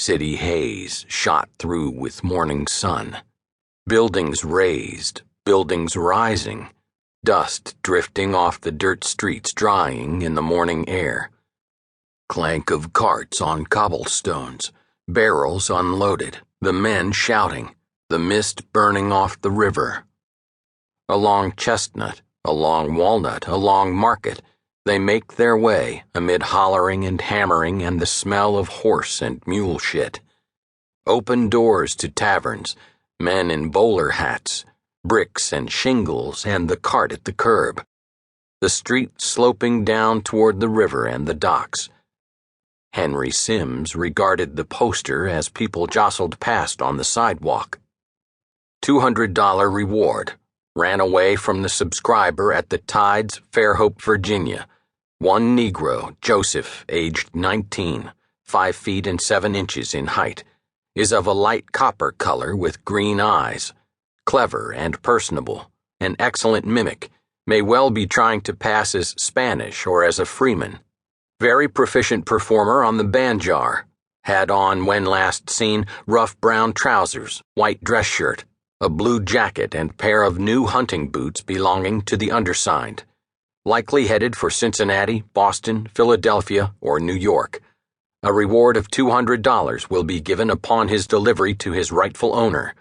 City haze shot through with morning sun. Buildings raised, buildings rising, dust drifting off the dirt streets drying in the morning air. Clank of carts on cobblestones, barrels unloaded, the men shouting, the mist burning off the river. Along Chestnut, along Walnut, along Market, they make their way amid hollering and hammering and the smell of horse and mule shit. Open doors to taverns, men in bowler hats, bricks and shingles and the cart at the curb. The street sloping down toward the river and the docks. Henry Sims regarded the poster as people jostled past on the sidewalk. $200 reward. Ran away from the subscriber at the Tides, Fairhope, Virginia. One Negro, Joseph, aged 19, 5 feet and 7 inches in height, is of a light copper color with green eyes, clever and personable, an excellent mimic, may well be trying to pass as Spanish or as a freeman. Very proficient performer on the banjar, had on when last seen rough brown trousers, white dress shirt, a blue jacket and pair of new hunting boots belonging to the undersigned. Likely headed for Cincinnati, Boston, Philadelphia, or New York. A reward of $200 will be given upon his delivery to his rightful owner,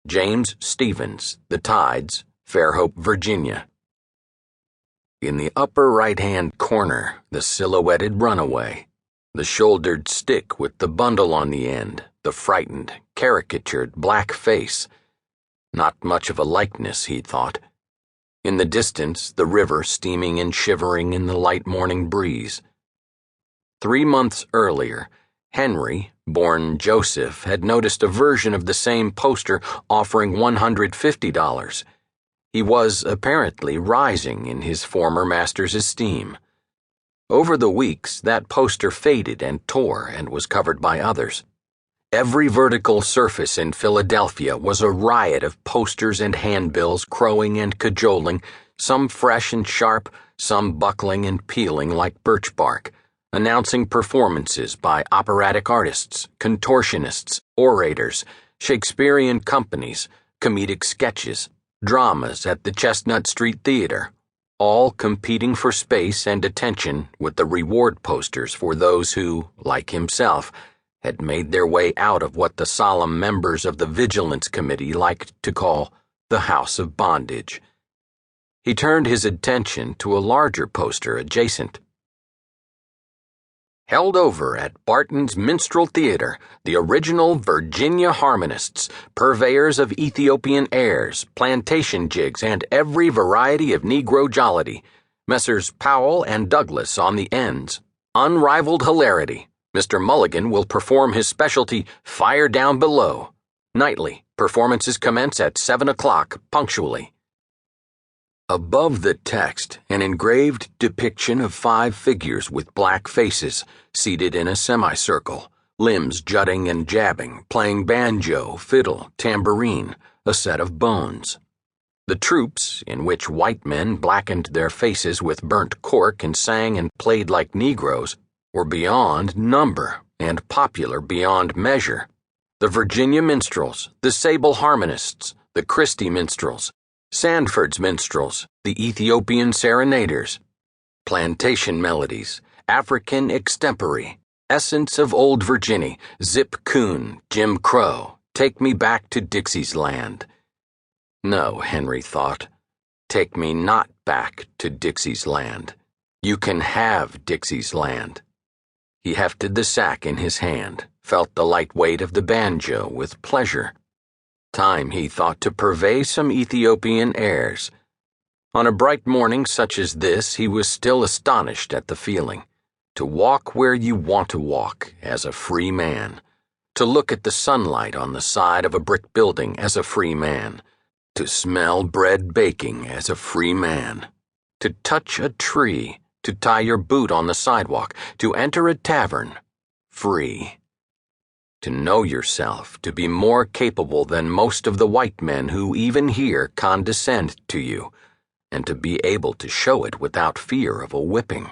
James Stevens, The Tides, Fairhope, Virginia. In the upper right-hand corner, the silhouetted runaway, the shouldered stick with the bundle on the end, the frightened, caricatured black face. Not much of a likeness, he thought. In the distance, the river steaming and shivering in the light morning breeze. 3 months earlier, Henry, born Joseph, had noticed a version of the same poster offering $150. He was apparently rising in his former master's esteem. Over the weeks, that poster faded and tore and was covered by others. Every vertical surface in Philadelphia was a riot of posters and handbills crowing and cajoling, some fresh and sharp, some buckling and peeling like birch bark, announcing performances by operatic artists, contortionists, orators, Shakespearean companies, comedic sketches, dramas at the Chestnut Street Theater, all competing for space and attention with the reward posters for those who, like himself, had made their way out of what the solemn members of the Vigilance Committee liked to call the House of Bondage. He turned his attention to a larger poster adjacent. Held over at Barton's Minstrel Theater, the original Virginia harmonists, purveyors of Ethiopian airs, plantation jigs, and every variety of Negro jollity, Messrs. Powell and Douglas on the ends. Unrivaled hilarity. Mr. Mulligan will perform his specialty, Fire Down Below. Nightly, performances commence at 7 o'clock, punctually. Above the text, an engraved depiction of 5 figures with black faces, seated in a semicircle, limbs jutting and jabbing, playing banjo, fiddle, tambourine, a set of bones. The troupes, in which white men blackened their faces with burnt cork and sang and played like Negroes, were beyond number and popular beyond measure. The Virginia minstrels, the Sable harmonists, the Christie minstrels, Sandford's minstrels, the Ethiopian serenaders, plantation melodies, African extempore, essence of old Virginia, Zip Coon, Jim Crow, Take Me Back to Dixie's Land. No, Henry thought, take me not back to Dixie's Land. You can have Dixie's Land. He hefted the sack in his hand, felt the light weight of the banjo with pleasure. Time, he thought, to purvey some Ethiopian airs. On a bright morning such as this, he was still astonished at the feeling. To walk where you want to walk as a free man. To look at the sunlight on the side of a brick building as a free man. To smell bread baking as a free man. To touch a tree. To tie your boot on the sidewalk, to enter a tavern, free. To know yourself, to be more capable than most of the white men who even here condescend to you, and to be able to show it without fear of a whipping.